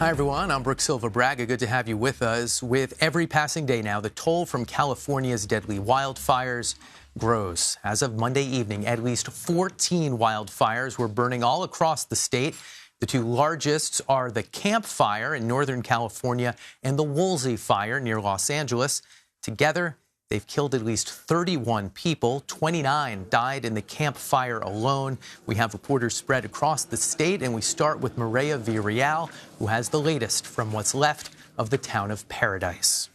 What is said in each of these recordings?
Hi, everyone. I'm Brook Silva-Braga. Good to have you with us. With every passing day now, the toll from California's deadly wildfires grows. As of Monday evening, at least 14 wildfires were burning all across the state. The two largest are the Camp Fire in Northern California and the Woolsey Fire near Los Angeles. Together, they've killed at least 31 people. 29 died in the Camp Fire alone. We have reporters spread across the state, and we start with Mireya Villarreal, who has the latest from what's left of the town of Paradise.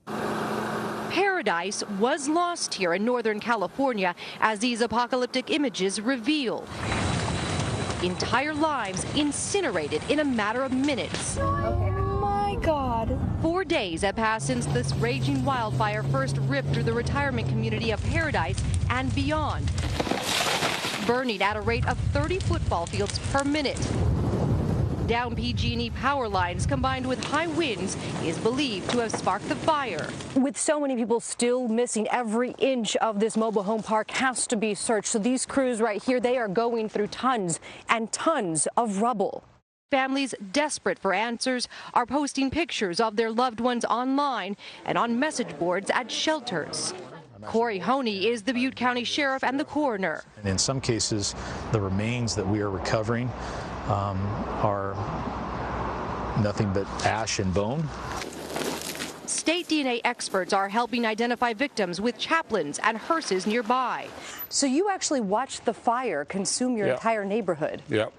Paradise was lost here in Northern California, as these apocalyptic images reveal. Entire lives incinerated in a matter of minutes. Oh my God. 4 days have passed since this raging wildfire first ripped through the retirement community of Paradise and beyond, burning at a rate of 30 football fields per minute. Down PG&E power lines combined with high winds is believed to have sparked the fire. With so many people still missing, every inch of this mobile home park has to be searched. So these crews right here, they are going through tons and tons of rubble. Families desperate for answers are posting pictures of their loved ones online and on message boards at shelters. Corey Honey is the Butte County Sheriff and the coroner. And in some cases, the remains that we are recovering are nothing but ash and bone. State DNA experts are helping identify victims with chaplains and hearses nearby. So you actually watched the fire consume your entire neighborhood? Yep.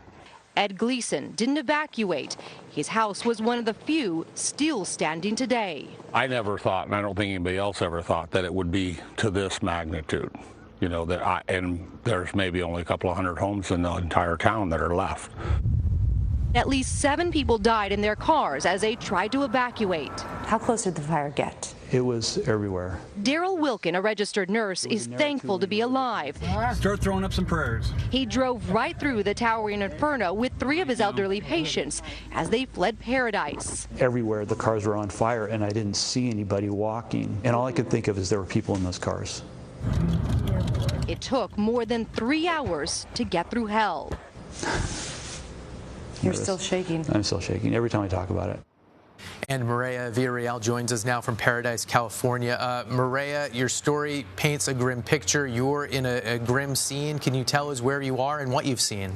Ed Gleason didn't evacuate. His house was one of the few still standing today. I never thought, and I don't think anybody else ever thought, that it would be to this magnitude. You know, and there's maybe only a couple of hundred homes in the entire town that are left. At least 7 people died in their cars as they tried to evacuate. How close did the fire get? It was everywhere. Daryl Wilkin, a registered nurse, is thankful to be alive. Start throwing up some prayers. He drove right through the towering inferno with 3 of his elderly patients as they fled Paradise. Everywhere the cars were on fire, and I didn't see anybody walking. And all I could think of is there were people in those cars. It took more than 3 hours to get through hell. You're still shaking. I'm still shaking every time I talk about it. And Mireya Villarreal joins us now from Paradise, California. Mireya, your story paints a grim picture. You're in a grim scene. Can you tell us where you are and what you've seen?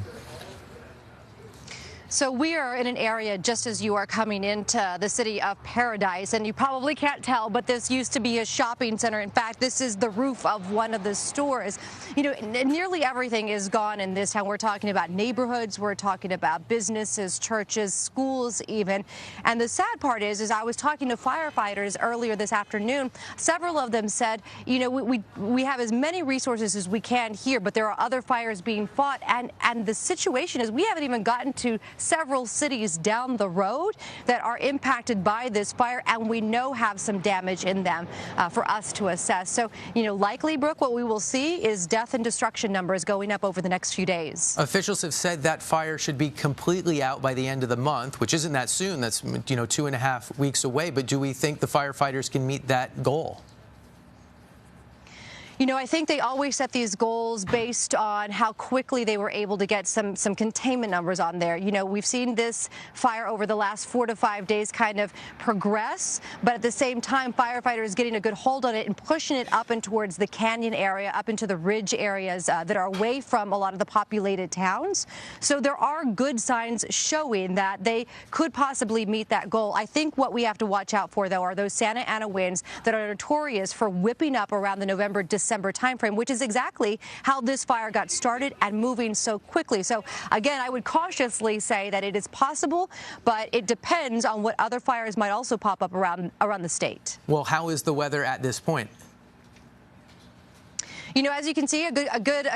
So we are in an area just as you are coming into the city of Paradise, and you probably can't tell, but this used to be a shopping center. In fact, this is the roof of one of the stores. You know, nearly everything is gone in this town. We're talking about neighborhoods, we're talking about businesses, churches, schools even. And the sad part is I was talking to firefighters earlier this afternoon. Several of them said, you know, we have as many resources as we can here, but there are other fires being fought, and the situation is we haven't even gotten to several cities down the road that are impacted by this fire, and we know have some damage in them for us to assess. So, you know, likely, Brooke, what we will see is death and destruction numbers going up over the next few days. Officials have said that fire should be completely out by the end of the month, which isn't that soon. That's, you know, 2.5 weeks away. But do we think the firefighters can meet that goal? You know, I think they always set these goals based on how quickly they were able to get some containment numbers on there. You know, we've seen this fire over the last 4 to 5 days kind of progress, but at the same time, firefighters getting a good hold on it and pushing it up and towards the canyon area, up into the ridge areas that are away from a lot of the populated towns. So there are good signs showing that they could possibly meet that goal. I think what we have to watch out for, though, are those Santa Ana winds that are notorious for whipping up around the November-December timeframe, which is exactly how this fire got started and moving so quickly. So again, I would cautiously say that it is possible, but it depends on what other fires might also pop up around the state. Well, how is the weather at this point? You know, as you can see, a good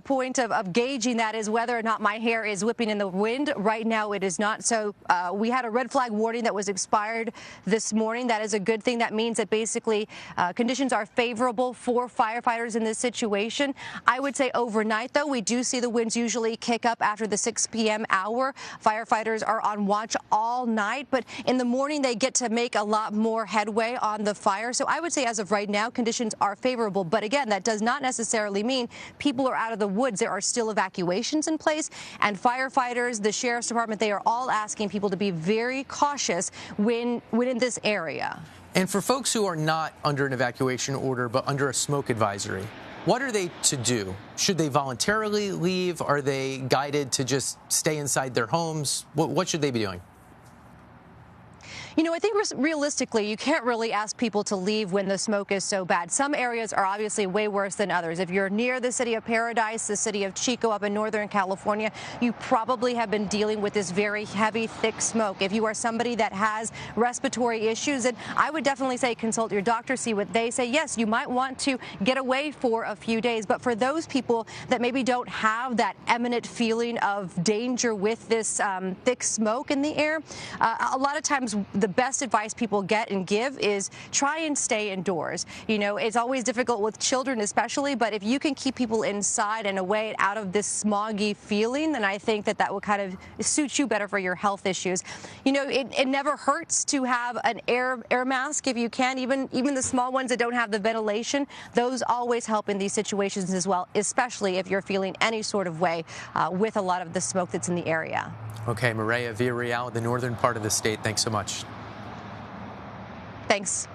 point of gauging that is whether or not my hair is whipping in the wind. Right now, it is not. So we had a red flag warning that was expired this morning. That is a good thing. That means that basically conditions are favorable for firefighters in this situation. I would say overnight, though, we do see the winds usually kick up after the 6 p.m. hour. Firefighters are on watch all night, but in the morning, they get to make a lot more headway on the fire. So I would say as of right now, conditions are favorable. But again, that does not not necessarily mean people are out of the woods. There are still evacuations in place, and firefighters, the sheriff's department, they are all asking people to be very cautious when in this area. And for folks who are not under an evacuation order but under a smoke advisory, what are they to do? Should they voluntarily leave? Are they guided to just stay inside their homes? What should they be doing? You know, I think realistically, you can't really ask people to leave when the smoke is so bad. Some areas are obviously way worse than others. If you're near the city of Paradise, the city of Chico up in Northern California, you probably have been dealing with this very heavy, thick smoke. If you are somebody that has respiratory issues, then I would definitely say consult your doctor, see what they say. Yes, you might want to get away for a few days, but for those people that maybe don't have that imminent feeling of danger with this thick smoke in the air, a lot of times the best advice people get and give is try and stay indoors. You know, it's always difficult with children especially, but if you can keep people inside and away out of this smoggy feeling, then I think that will kind of suit you better for your health issues. You know, it never hurts to have an air mask if you can, even the small ones that don't have the ventilation. Those always help in these situations as well, especially if you're feeling any sort of way with a lot of the smoke that's in the area. Okay, Mireya Villarreal, the northern part of the state, thanks so much. Thanks.